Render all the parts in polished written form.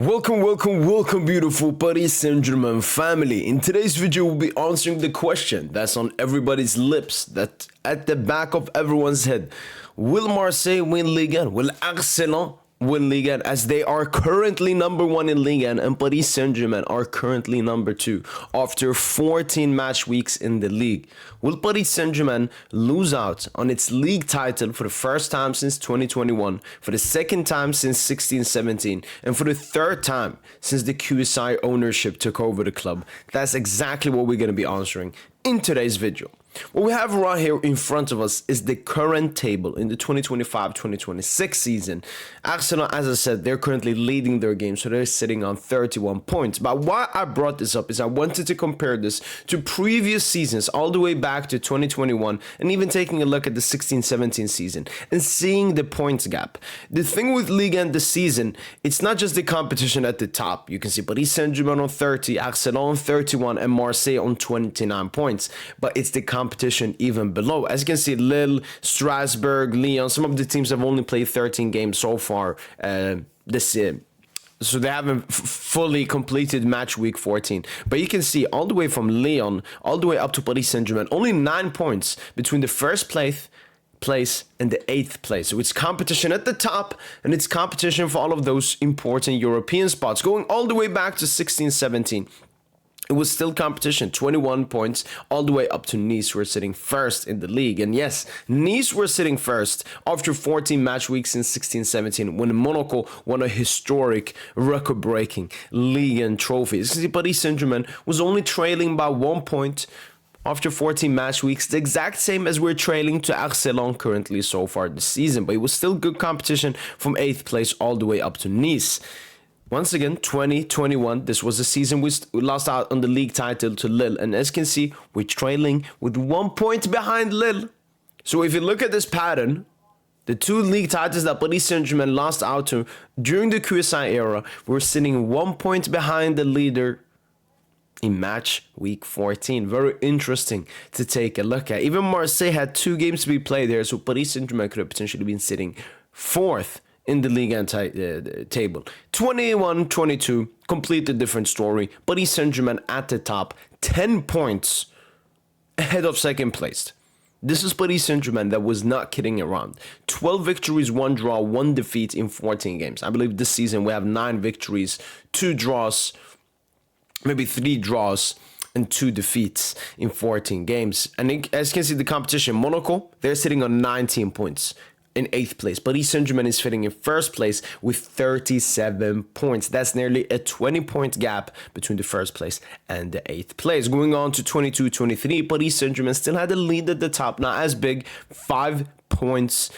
Welcome, beautiful Paris Saint Germain family. In today's video, we'll be answering the question that's on everybody's lips, that at the back of everyone's head. Will Marseille win Ligue 1? Will Arsenal win Ligue 1, as they are currently number 1 in Ligue 1 and Paris Saint Germain are currently number 2 after 14 match weeks in the league? Will Paris Saint Germain lose out on its league title for the first time since 2021, for the second time since 16-17, and for the third time since the QSI ownership took over the club? That's exactly what we're going to be answering in today's video. What we have right here in front of us is the current table in the 2025-2026 season. Arsenal, as I said, they're currently leading their game, so they're sitting on 31 points. But why I brought this up is I wanted to compare this to previous seasons, all the way back to 2021, and even taking a look at the 16-17 season and seeing the points gap. The thing with Ligue 1 this season, it's not just the competition at the top. You can see Paris Saint Germain on 30, Arsenal on 31, and Marseille on 29 points. But it's the competition even below. As you can see, Lille, Strasbourg, Lyon, some of the teams have only played 13 games so far this year. So they haven't fully completed match week 14. But you can see all the way from Lyon, all the way up to Paris Saint Germain, only 9 points between the first place and the 8th place. So it's competition at the top, and it's competition for all of those important European spots. Going all the way back to 16-17. It was still competition, 21 points, all the way up to Nice, who were sitting first in the league. And yes, Nice were sitting first after 14 match weeks in 16-17, when Monaco won a historic, record-breaking Ligue 1 trophy. Paris Saint Germain was only trailing by 1 point after 14 match weeks, the exact same as we're trailing to Arsenal currently so far this season. But it was still good competition from 8th place all the way up to Nice. Once again, 2021, this was the season we lost out on the league title to Lille. And as you can see, we're trailing with 1 point behind Lille. So if you look at this pattern, the 2 league titles that Paris Saint-Germain lost out to during the QSI era, we're sitting 1 point behind the leader in match week 14. Very interesting to take a look at. Even Marseille had 2 games to be played there, so Paris Saint-Germain could have potentially been sitting 4th in the league table. 21-22, completely different story. Paris Saint-Germain at the top, 10 points ahead of second place. This is Paris Saint-Germain that was not kidding around. 12 victories, 1 draw, 1 defeat in 14 games. I believe this season we have 9 victories, 2 draws, maybe 3 draws, and 2 defeats in 14 games. And as you can see, the competition, Monaco, they're sitting on 19 points. In 8th place. Paris Saint-Germain is sitting in 1st place with 37 points. That's nearly a 20-point gap between the 1st place and the 8th place. Going on to 22-23, Paris Saint-Germain still had a lead at the top, not as big, 5 points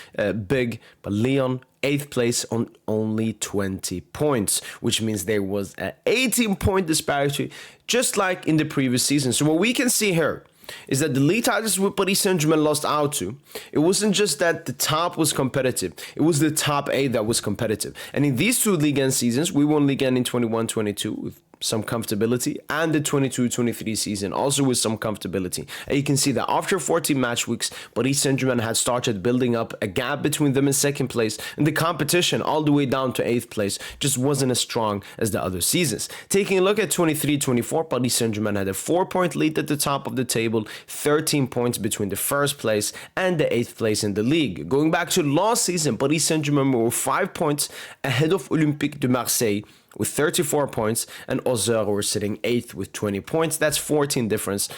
big, but Lyon 8th place on only 20 points, which means there was an 18-point disparity, just like in the previous season. So what we can see here is that the league titles with Paris Saint-Germain lost out to, it wasn't just that the top was competitive, it was the top 8 that was competitive. And in these 2 Ligue 1 seasons, we won Ligue 1 in 21-22 with some comfortability, and the 22-23 season also with some comfortability. And you can see that after 14 match weeks, Paris Saint-Germain had started building up a gap between them in 2nd place, and the competition all the way down to 8th place just wasn't as strong as the other seasons. Taking a look at 23-24, Paris Saint-Germain had a 4-point lead at the top of the table, 13 points between the 1st place and the 8th place in the league. Going back to last season, Paris Saint-Germain were 5 points ahead of Olympique de Marseille with 34 points, and Auxerre were sitting 8th with 20 points. That's 14 difference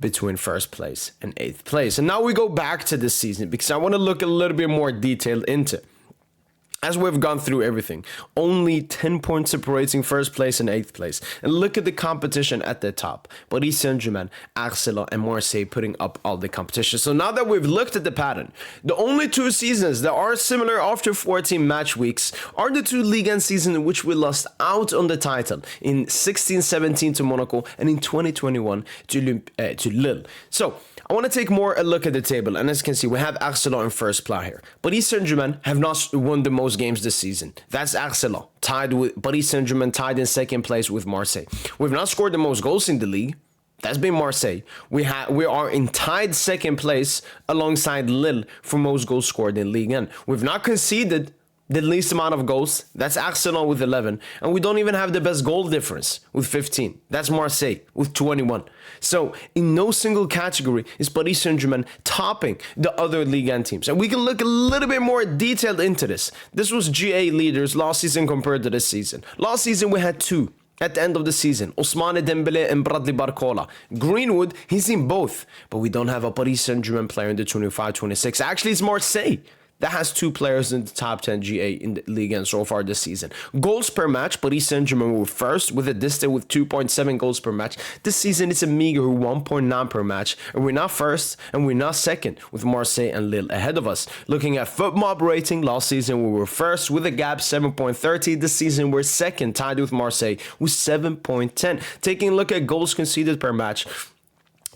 between 1st place and 8th place. And now we go back to this season because I want to look a little bit more detailed into it. As we've gone through everything, only 10 points separating 1st place and 8th place. And look at the competition at the top. Paris Saint-Germain, Arsenal, and Marseille putting up all the competition. So now that we've looked at the pattern, the only 2 seasons that are similar after 14 match weeks are the 2 Ligue 1 seasons in which we lost out on the title, in 16-17 to Monaco and in 2021 to Lille. So I want to take more a look at the table, and as you can see, we have Arsenal in 1st place here. Paris Saint-Germain have not won the most games this season. That's Arsenal, tied with Paris Saint-Germain, tied in 2nd place with Marseille. We've not scored the most goals in the league. That's been Marseille. We are in tied 2nd place alongside Lille for most goals scored in Ligue 1. We've not conceded the least amount of goals. That's Arsenal with 11. And we don't even have the best goal difference with 15. That's Marseille with 21. So in no single category is Paris Saint Germain topping the other Ligue 1 teams. And we can look a little bit more detailed into this. This was GA leaders last season compared to this season. Last season we had two. At the end of the season, Ousmane Dembele and Bradley Barcola. Greenwood, he's in both. But we don't have a Paris Saint Germain player in the 25-26. Actually, it's Marseille that has two players in the top 10 GA in the league and so far this season. Goals per match, Paris Saint Germain were first with a distance with 2.7 goals per match. This season it's a meager 1.9 per match, and we're not first and we're not second with Marseille and Lille ahead of us. Looking at FootMob rating, last season we were first with a gap 7.30. This season we're second, tied with Marseille with 7.10. Taking a look at goals conceded per match,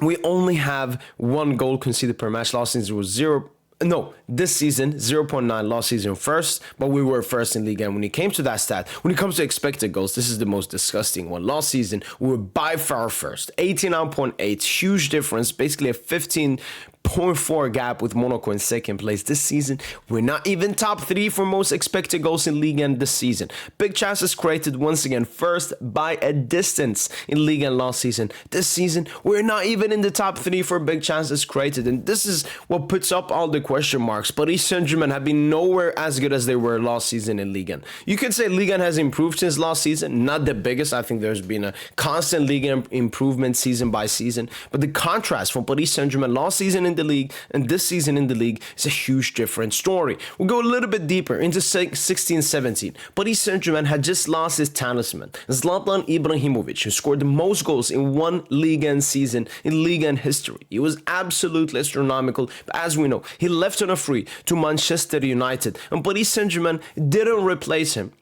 we only have one goal conceded per match. Last season was zero. No, this season, 0.9, last season first, but we were first in Ligue 1. When it came to that stat, when it comes to expected goals, this is the most disgusting one. Last season, we were by far first, 89.8, huge difference, basically a 15.4 gap with Monaco in second place. This season, we're not even top 3 for most expected goals in Ligue 1 this season. Big chances created once again, first by a distance in Ligue 1 last season. This season, we're not even in the top 3 for big chances created, and this is what puts up all the question marks. Paris Saint Germain have been nowhere as good as they were last season in Ligue 1. You could say Ligue 1 has improved since last season, not the biggest. I think there's been a constant Ligue 1 improvement season by season, but the contrast from Paris Saint Germain last season in the league and this season in the league is a huge different story. We'll go a little bit deeper into 16-17. Paris Saint Germain had just lost his talisman, Zlatan Ibrahimovic, who scored the most goals in one Ligue 1 season in Ligue 1 history. He was absolutely astronomical, but as we know, he left on a free to Manchester United, and Paris Saint Germain didn't replace him.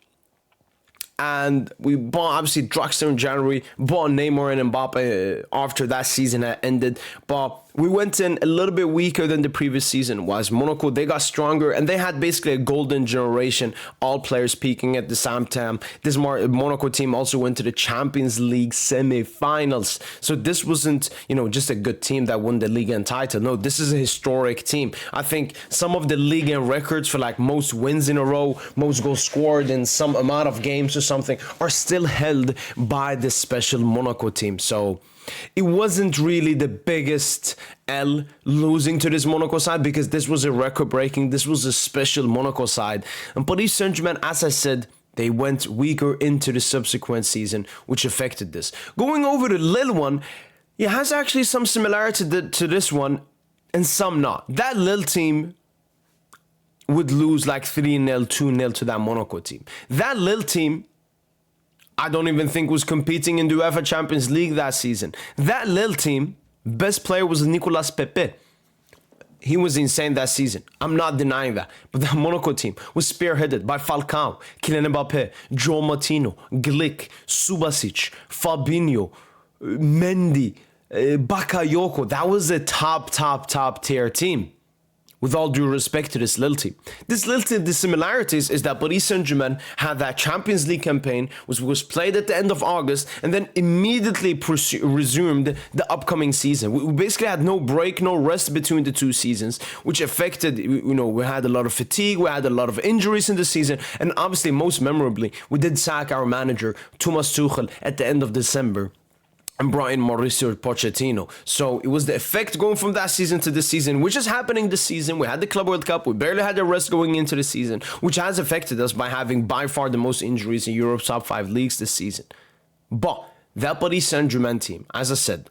And we bought obviously Draxler in January, bought Neymar and Mbappe after that season had ended, but we went in a little bit weaker than the previous season. Was Monaco, they got stronger and they had basically a golden generation, all players peaking at the same time. This Monaco team also went to the Champions League semi-finals. So this wasn't, just a good team that won the Ligue 1 title. No, this is a historic team. I think some of the Ligue 1 records for like most wins in a row, most goals scored in some amount of games or something are still held by this special Monaco team. So it wasn't really the biggest L losing to this Monaco side because this was a record-breaking, this was a special Monaco side. And Paris Saint-Germain, as I said, they went weaker into the subsequent season, which affected this. Going over to Lille one, it has actually some similarity to this one and some not. That Lille team would lose like 3-0, 2-0 to that Monaco team. That Lille team, I don't even think was competing in the UEFA Champions League that season. That Lille team, best player was Nicolas Pepe. He was insane that season. I'm not denying that. But the Monaco team was spearheaded by Falcao, Kylian Mbappe, Joe Martino, Glick, Subasic, Fabinho, Mendy, Bakayoko. That was a top tier team. With all due respect to this Lille team. This Lille team, the similarities is that Paris Saint-Germain had that Champions League campaign, which was played at the end of August, and then immediately resumed the upcoming season. We basically had no break, no rest between the two seasons, which affected, we had a lot of fatigue, we had a lot of injuries in the season, and obviously, most memorably, we did sack our manager, Thomas Tuchel, at the end of December. And brought in Mauricio Pochettino. So it was the effect going from that season to this season, which is happening this season. We had the Club World Cup. We barely had the rest going into the season, which has affected us by having by far the most injuries in Europe's top 5 leagues this season. But that Paris Saint-Germain team, as I said,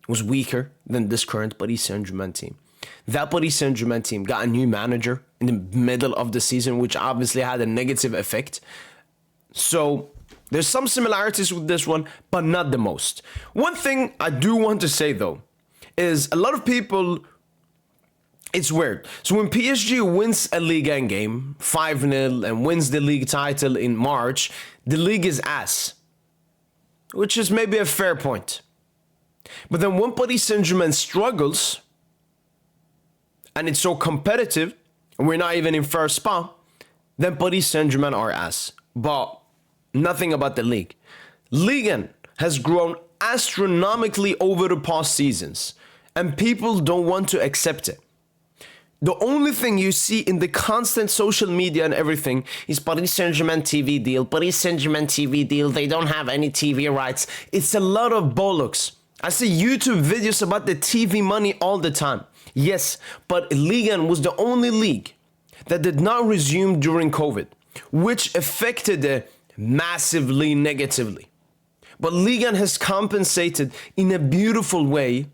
was weaker than this current Paris Saint-Germain team. That Paris Saint-Germain team got a new manager in the middle of the season, which obviously had a negative effect. So there's some similarities with this one, but not the most. One thing I do want to say, though, is a lot of people, it's weird. So when PSG wins a Ligue 1 game, 5-0, and wins the league title in March, the league is ass. Which is maybe a fair point. But then when Paris Saint-Germain struggles, and it's so competitive, and we're not even in first spot, then Paris Saint-Germain are ass. But nothing about the league. Ligue 1 has grown astronomically over the past seasons, and people don't want to accept it. The only thing you see in the constant social media and everything is Paris Saint Germain TV deal, Paris Saint Germain TV deal. They don't have any TV rights. It's a lot of bollocks. I see YouTube videos about the TV money all the time. Yes, but Ligue 1 was the only league that did not resume during COVID, which affected it massively negatively. But Ligue 1 has compensated in a beautiful way,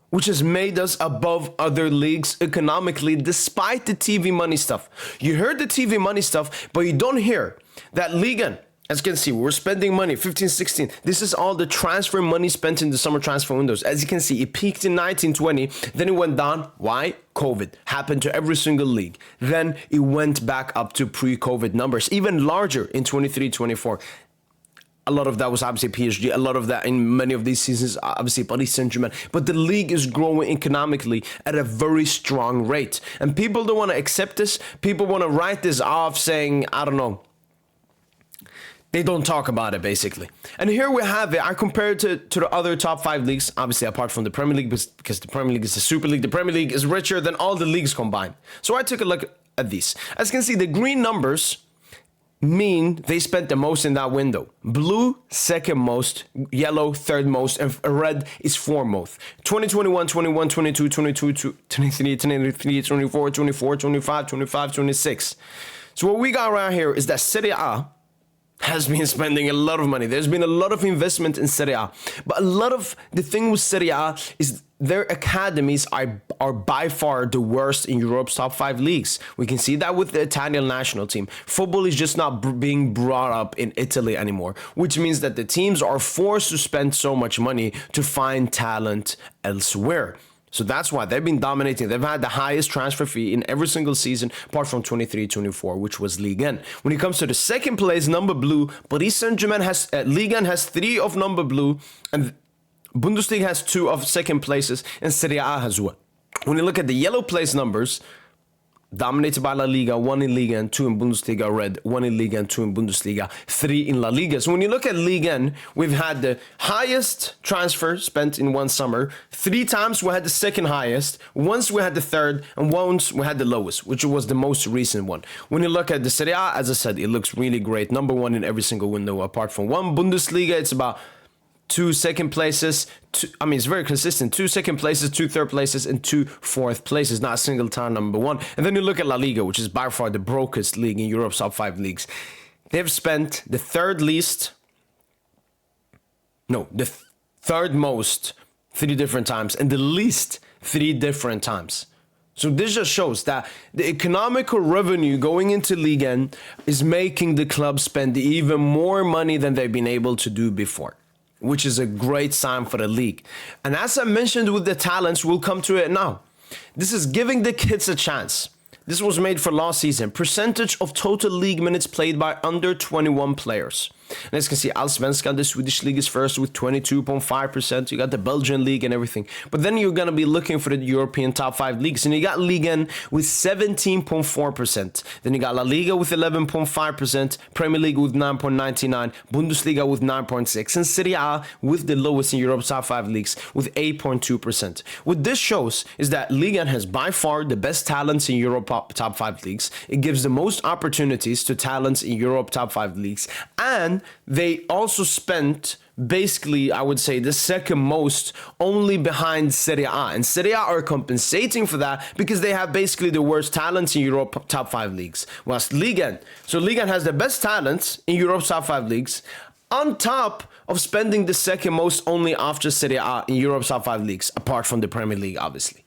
which has made us above other leagues economically, despite the TV money stuff. You heard the TV money stuff, but you don't hear that Ligue 1, as you can see, we're spending money, 15, 16. This is all the transfer money spent in the summer transfer windows. As you can see, it peaked in 1920, then it went down. Why? COVID. Happened to every single league. Then it went back up to pre-COVID numbers, even larger in 23, 24. A lot of that was obviously PSG. A lot of that in many of these seasons, obviously Paris Saint Germain. But the league is growing economically at a very strong rate. And people don't want to accept this. People want to write this off saying, I don't know. They don't talk about it, basically. And here we have it. I compare it to the other top 5 leagues, obviously apart from the Premier League, because the Premier League is the Super League. The Premier League is richer than all the leagues combined. So I took a look at these. As you can see, the green numbers mean they spent the most in that window. Blue, second most, yellow, third most, and red is fourth most. 2021, 21, 22, 22, 23, 23, 24, 24, 25, 25, 26. So what we got around here is that Serie A has been spending a lot of money. There's been a lot of investment in Serie A. But a lot of the thing with Serie A is their academies are by far the worst in Europe's top 5 leagues. We can see that with the Italian national team. Football is just not being brought up in Italy anymore, which means that the teams are forced to spend so much money to find talent elsewhere. So that's why they've been dominating. They've had the highest transfer fee in every single season, apart from 23-24, which was Ligue 1. When it comes to the second place, number blue, Paris Saint Germain has, Ligue 1 has 3 of number blue, and Bundesliga has 2 of second places, and Serie A has 1. When you look at the yellow place numbers, dominated by La Liga, 1 in Liga and 2 in Bundesliga, red, 1 in Liga and 2 in Bundesliga, 3 in La Liga. So when you look at Ligue 1, we've had the highest transfer spent in one summer. 3 times we had the second highest, once we had the third, and once we had the lowest, which was the most recent one. When you look at the Serie A, as I said, it looks really great. Number 1 in every single window, apart from 1. Bundesliga, it's about 2 second places, it's very consistent. 2 second places, 2 third places, and 2 fourth places. Not a single time number 1. And then you look at La Liga, which is by far the brokest league in Europe's top 5 leagues. They've spent the third most 3 different times, and the least 3 different times. So this just shows that the economical revenue going into Ligue 1 is making the club spend even more money than they've been able to do before, which is a great sign for the league. And as I mentioned with the talents, we'll come to it now. This is giving the kids a chance. This was made for last season. Percentage of total league minutes played by under 21 players. And as you can see, Allsvenskan, the Swedish league, is first with 22.5%. You got the Belgian league and everything. But then you're going to be looking for the European top 5 leagues. And you got Ligue 1 with 17.4%. Then you got La Liga with 11.5%. Premier League with 9.99%. Bundesliga with 9.6%. And Serie A with the lowest in Europe's top 5 leagues with 8.2%. What this shows is that Ligue 1 has by far the best talents in Europe top 5 leagues. It gives the most opportunities to talents in Europe top 5 leagues. And they also spent basically, I would say, the second most, only behind Serie A. And Serie A are compensating for that because they have basically the worst talents in Europe top 5 leagues. Whilst Ligue 1, so Ligue 1 has the best talents in Europe's top 5 leagues, on top of spending the second most only after Serie A in Europe's top 5 leagues, apart from the Premier League, obviously.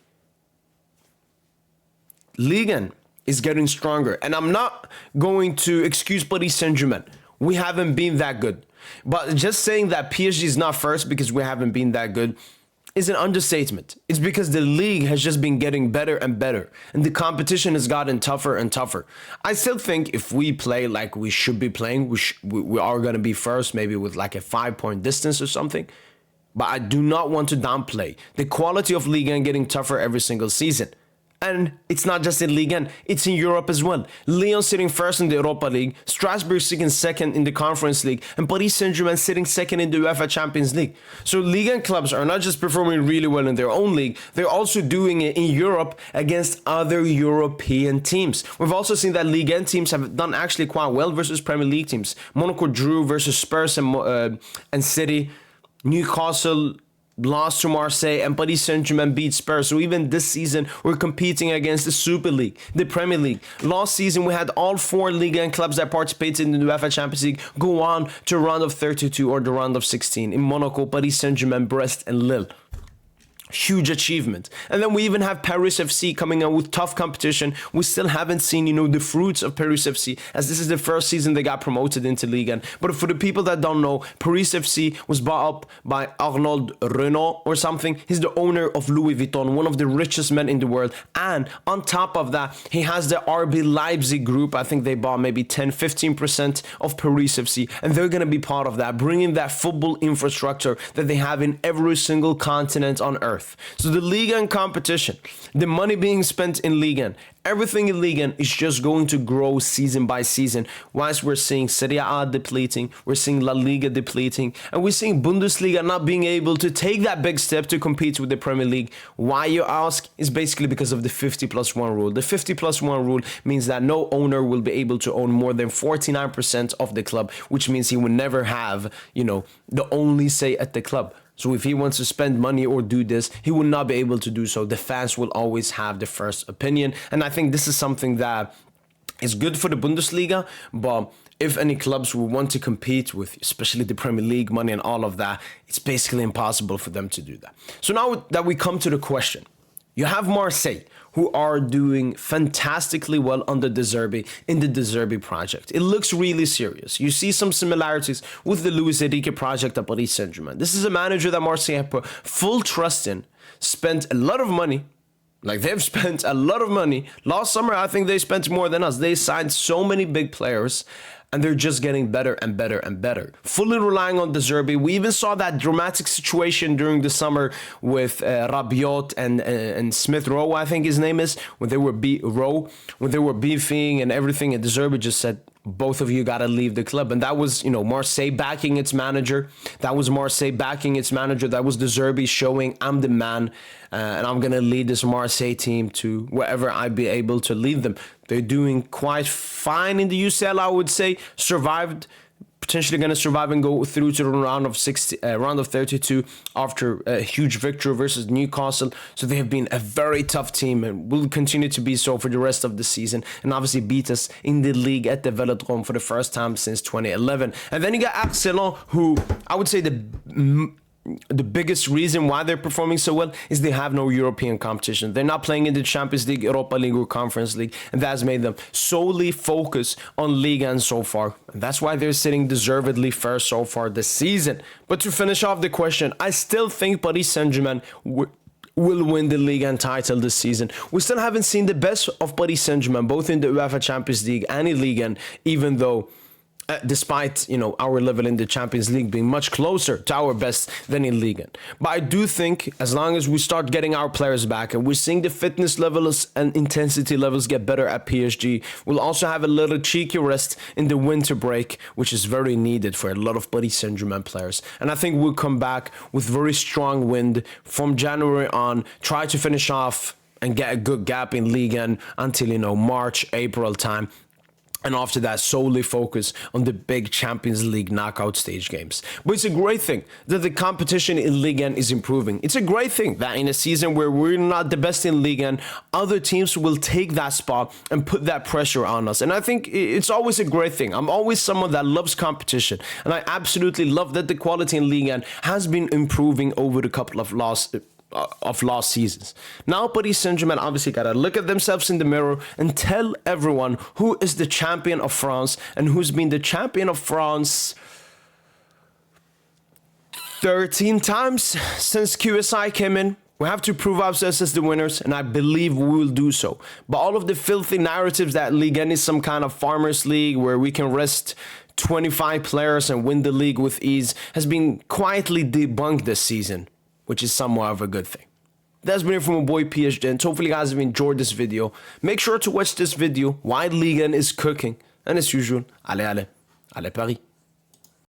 Ligue 1 is getting stronger. And I'm not going to excuse Paris Saint Germain. We haven't been that good. But just saying that PSG is not first because we haven't been that good is an understatement. It's because the league has just been getting better and better. And the competition has gotten tougher and tougher. I still think if we play like we should be playing, we are going to be first, maybe with like a 5-point distance or something. But I do not want to downplay the quality of Ligue 1 getting tougher every single season. And it's not just in Ligue 1, it's in Europe as well. Lyon sitting first in the Europa League, Strasbourg sitting second in the Conference League, and Paris Saint Germain sitting second in the UEFA Champions League. So Ligue 1 clubs are not just performing really well in their own league, they're also doing it in Europe against other European teams. We've also seen that Ligue 1 teams have done actually quite well versus Premier League teams. Monaco drew versus Spurs and City. Newcastle lost to Marseille, and Paris Saint Germain beat Spurs. So even this season, we're competing against the Super League, the Premier League. Last season, we had all 4 Ligue 1 clubs that participated in the UEFA Champions League go on to round of 32 or the round of 16 in Monaco, Paris Saint Germain, Brest, and Lille. Huge achievement. And then we even have Paris FC coming out with tough competition. We still haven't seen, the fruits of Paris FC, as this is the first season they got promoted into Ligue 1. But for the people that don't know, Paris FC was bought up by Arnaud Renault or something. He's the owner of Louis Vuitton, one of the richest men in the world. And on top of that, he has the RB Leipzig group. I think they bought maybe 10-15% of Paris FC. And they're going to be part of that, bringing that football infrastructure that they have in every single continent on earth. So the Ligue 1 competition, the money being spent in Ligue 1, everything in Ligue 1 is just going to grow season by season. Whilst we're seeing Serie A depleting, we're seeing La Liga depleting, and we're seeing Bundesliga not being able to take that big step to compete with the Premier League. Why, you ask, is basically because of the 50+1 rule. The 50+1 rule means that no owner will be able to own more than 49% of the club, which means he will never have, the only say at the club. So if he wants to spend money or do this, he will not be able to do so. The fans will always have the first opinion. And I think this is something that is good for the Bundesliga. But if any clubs will want to compete with, especially the Premier League money and all of that, it's basically impossible for them to do that. So now that we come to the question, you have Marseille, who are doing fantastically well under De Zerbi in the De Zerbi project. It looks really serious. You see some similarities with the Luis Enrique project at Paris Saint Germain. This is a manager that Marseille have put full trust in, spent a lot of money. Like, they've spent a lot of money. Last summer, I think they spent more than us. They signed so many big players, and they're just getting better and better and better. Fully relying on De Zerbi. We even saw that dramatic situation during the summer with Rabiot and Smith Rowe, I think his name is, when they were beefing and everything, and De Zerbi just said, both of you got to leave the club. And that was, Marseille backing its manager. That was De Zerbi showing, I'm the man, and I'm going to lead this Marseille team to wherever I be able to lead them. They're doing quite fine in the UCL, I would say. Potentially going to survive and go through to the round of 32 after a huge victory versus Newcastle. So they have been a very tough team and will continue to be so for the rest of the season, and obviously beat us in the league at the Velodrome for the first time since 2011. And then you got Arsenal, who I would say the biggest reason why they're performing so well is they have no European competition. They're not playing in the Champions League, Europa League, or Conference League, and that's made them solely focus on Ligue 1 so far. And that's why they're sitting deservedly first so far this season. But to finish off the question, I still think Paris Saint Germain will win the Ligue 1 title this season. We still haven't seen the best of Paris Saint Germain, both in the UEFA Champions League and in Ligue 1, even though despite our level in the Champions League being much closer to our best than in Ligue 1. But I do think as long as we start getting our players back and we're seeing the fitness levels and intensity levels get better at PSG, we'll also have a little cheeky rest in the winter break, which is very needed for a lot of Paris Saint Germain players. And I think we'll come back with very strong wind from January on, try to finish off and get a good gap in Ligue 1 until March, April time. And after that, solely focus on the big Champions League knockout stage games. But it's a great thing that the competition in Ligue 1 is improving. It's a great thing that in a season where we're not the best in Ligue 1, other teams will take that spot and put that pressure on us. And I think it's always a great thing. I'm always someone that loves competition. And I absolutely love that the quality in Ligue 1 has been improving over the couple of last seasons. Now Paris Saint-Germain obviously got to look at themselves in the mirror and tell everyone who is the champion of France and who's been the champion of France 13 times since QSI came in. We have to prove ourselves as the winners, and I believe we will do so. But all of the filthy narratives that Ligue 1 is some kind of farmers league where we can rest 25 players and win the league with ease has been quietly debunked this season, which is somewhat of a good thing. That's been it from my boy PSG, and hopefully you guys have enjoyed this video. Make sure to watch this video while Ligue is cooking. And as usual, allez, allez, allez Paris.